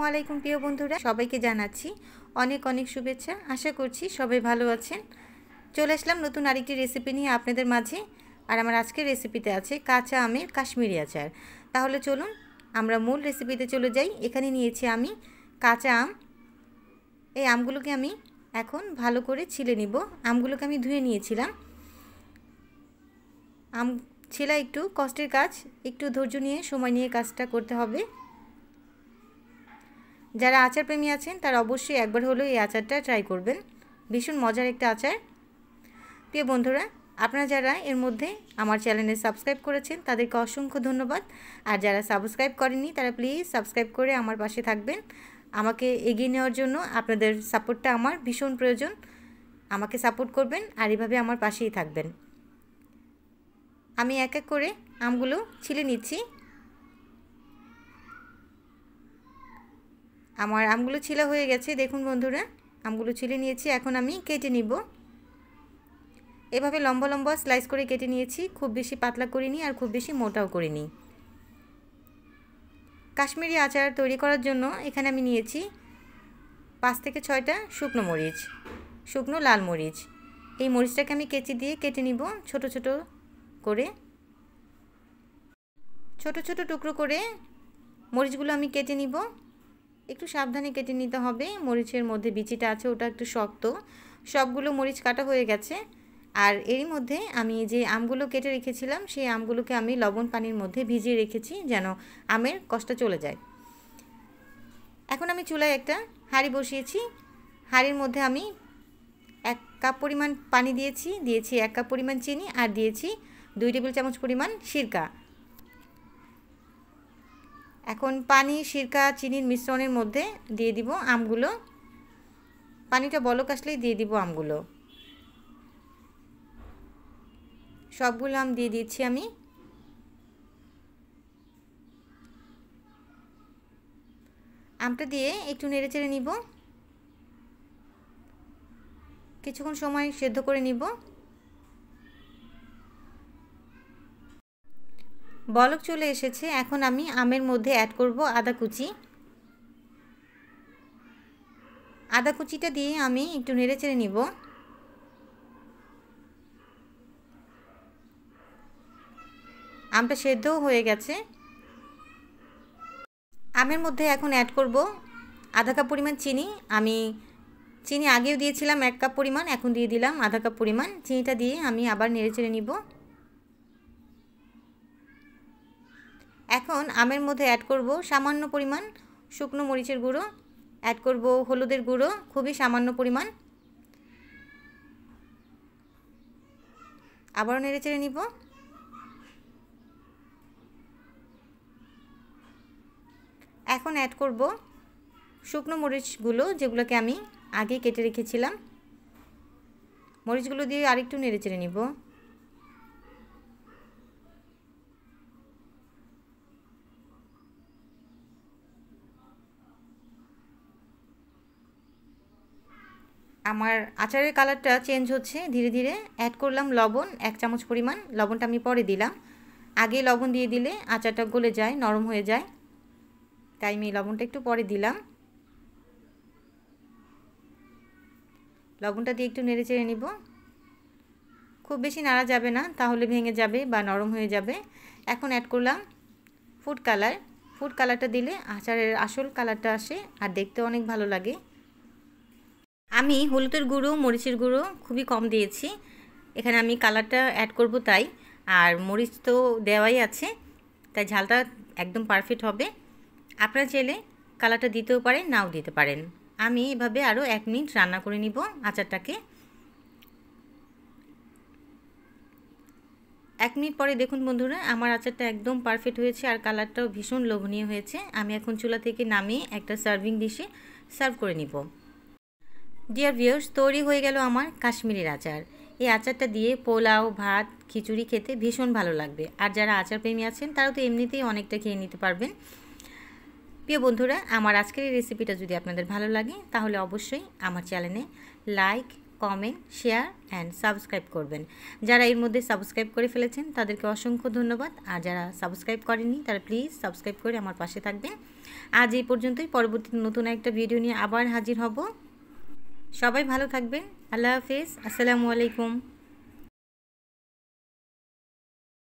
আসসালামু আলাইকুম প্রিয় বন্ধুরা, সবাইকে জানাচ্ছি অনেক অনেক শুভেচ্ছা। আশা করছি সবাই ভালো আছেন। চলে আসলাম নতুন আরেকটি রেসিপি নিয়ে আপনাদের মাঝে। আর আমার আজকের রেসিপিতে আছে কাঁচা আমের কাশ্মীরি আচার। তাহলে চলুন আমরা মূল রেসিপিতে চলে যাই। এখানে নিয়েছি আমি কাঁচা আম। এই আমগুলোকে আমি এখন ভালো করে ছিলে নিব। আমগুলোকে আমি ধুয়ে নিয়েছিলাম। আম ছেলা একটু কষ্টের কাজ, একটু ধৈর্য নিয়ে সময় নিয়ে কাজটা করতে হবে। যারা আচার প্রেমী আছেন তারা অবশ্যই একবার হলেও এই আচারটা ট্রাই করবেন। ভীষণ মজার একটা আচার। প্রিয় বন্ধুরা, আপনারা যারা এর মধ্যে আমার চ্যানেলে সাবস্ক্রাইব করেছেন তাদেরকে অসংখ্য ধন্যবাদ। আর যারা সাবস্ক্রাইব করেননি তারা প্লিজ সাবস্ক্রাইব করে আমার পাশে থাকবেন। আমাকে এগিয়ে নেওয়ার জন্য আপনাদের সাপোর্টটা আমার ভীষণ প্রয়োজন। আমাকে সাপোর্ট করবেন আর এভাবে আমার পাশেই থাকবেন। আমি এক এক করে আমগুলো ছিলে নিচ্ছি। আমার আমগুলো ছিলা হয়ে গেছে। দেখুন বন্ধুরা, আমগুলো ছিলে নিয়েছি। এখন আমি কেটে নিব। এভাবে লম্বা লম্বা স্লাইস করে কেটে নিয়েছি। খুব বেশি পাতলা করিনি আর খুব বেশি মোটাও করিনি। কাশ্মীরি আচার তৈরি করার জন্য এখানে আমি নিয়েছি 5 থেকে 6টা শুকনো মরিচ, শুকনো লাল মরিচ। এই মরিচটাকে আমি কেচি দিয়ে কেটে নিব ছোট ছোট করে। ছোট ছোট টুকরো করে মরিচগুলো আমি কেটে নিব। একটু সাবধানে কেটে নিতে হবে। মরিচের মধ্যে বিচিটা আছে, ওটা একটু শক্ত। সবগুলো মরিচ কাটা হয়ে গেছে। আর এরই মধ্যে আমি যে আমগুলো কেটে রেখেছিলাম সেই আমগুলোকে আমি লবণ পানির মধ্যে ভিজিয়ে রেখেছি যেন আমের কষ্টটা চলে যায়। এখন আমি চুলায় একটা হাঁড়ি বসিয়েছি। হাঁড়ির মধ্যে আমি 1 কাপ পরিমাণ পানি দিয়েছি, 1 কাপ পরিমাণ চিনি আর দিয়েছি 2 টেবিল চামচ পরিমাণ সিরকা। এখন পানি, সিরকা, চিনির মিশ্রণের মধ্যে দিয়ে দিব আমগুলো। পানিটা বলক আসলেই দিয়ে দিব আমগুলো। সবগুলো আম দিয়ে দিচ্ছি আমি। আমটা দিয়ে একটু নেড়েচেড়ে নিব। কিছুক্ষণ সময় সেদ্ধ করে নিব। বলক চলে এসেছে। এখন আমি আমের মধ্যে অ্যাড করব আদা কুচি। আদা কুচিটা দিয়ে আমি একটু নেড়েচেড়ে নিব। আমটা সেদ্ধও হয়ে গেছে। আমের মধ্যে এখন অ্যাড করব আধা কাপ পরিমাণ চিনি। আমি চিনি আগেও দিয়েছিলাম 1 কাপ পরিমাণ, এখন দিয়ে দিলাম আধা কাপ পরিমাণ। চিনিটা দিয়ে আমি আবার নেড়েচেড়ে নিব। এখন আমের মধ্যে অ্যাড করব সামান্য পরিমাণ শুকনো মরিচের গুঁড়ো, অ্যাড করব হলুদের গুঁড়ো, খুবই সামান্য পরিমাণ। আবারও নেড়েচেড়ে নিব। এখন অ্যাড করব শুকনো মরিচগুলো, যেগুলোকে আমি আগে কেটে রেখেছিলাম। মরিচগুলো দিয়ে আরেকটু নেড়েচেড়ে নিব। আমার আচারের কালারটা চেঞ্জ হচ্ছে ধীরে ধীরে। অ্যাড করলাম লবণ 1 চামচ পরিমাণ। লবণটা আমি পরে দিলাম। আগে লবণ দিয়ে দিলে আচারটা গলে যায়, নরম হয়ে যায়, তাই আমি লবণটা একটু পরে দিলাম। লবণটা দিয়ে একটু নেড়েচেড়ে নিব। খুব বেশি নাড়া যাবে না, তাহলে ভেঙে যাবে বা নরম হয়ে যাবে। এখন অ্যাড করলাম ফুড কালার। ফুড কালারটা দিলে আচারের আসল কালারটা আসে আর দেখতে অনেক ভালো লাগে। আমি হলুদের গুঁড়ো, মরিচের গুঁড়ো খুবই কম দিয়েছি। এখানে আমি কালারটা অ্যাড করব তাই। আর মরিচ তো দেওয়াই আছে, তাই ঝালটা একদম পারফেক্ট হবে। আপনারা চাইলে কালারটা দিতেও পারেন, নাও দিতে পারেন। আমি এভাবে আরও 1 মিনিট রান্না করে নিব আচারটাকে। 1 মিনিট পরে দেখুন বন্ধুরা, আমার আচারটা একদম পারফেক্ট হয়েছে আর কালারটাও ভীষণ লোভনীয় হয়েছে। আমি এখন চুলা থেকে নামিয়ে একটা সার্ভিং ডিশে সার্ভ করে নিব। ডিয়ার ভিউয়ার্স, তৈরি হয়ে গেল আমার কাশ্মীরের আচার। এই আচারটা দিয়ে পোলাও, ভাত, খিচুড়ি খেতে ভীষণ ভালো লাগবে। আর যারা আচার প্রেমী আছেন তারাও তো এমনিতেই অনেকটা খেয়ে নিতে পারবেন। প্রিয় বন্ধুরা, আমার আজকের এই রেসিপিটা যদি আপনাদের ভালো লাগে তাহলে অবশ্যই আমার চ্যানেলে like, comment, share and subscribe করবেন। যারা এর মধ্যে সাবস্ক্রাইব করে ফেলেছেন তাদেরকে অসংখ্য ধন্যবাদ, আর যারা সাবস্ক্রাইব করেননি তারা প্লিজ সাবস্ক্রাইব করে আমার পাশে থাকবেন। আজ এই পর্যন্তই, পরবর্তী নতুন একটা ভিডিও নিয়ে আবার হাজির হব। সবাই ভালো থাকবেন। আল্লাহ হাফেজ। আসসালামু আলাইকুম।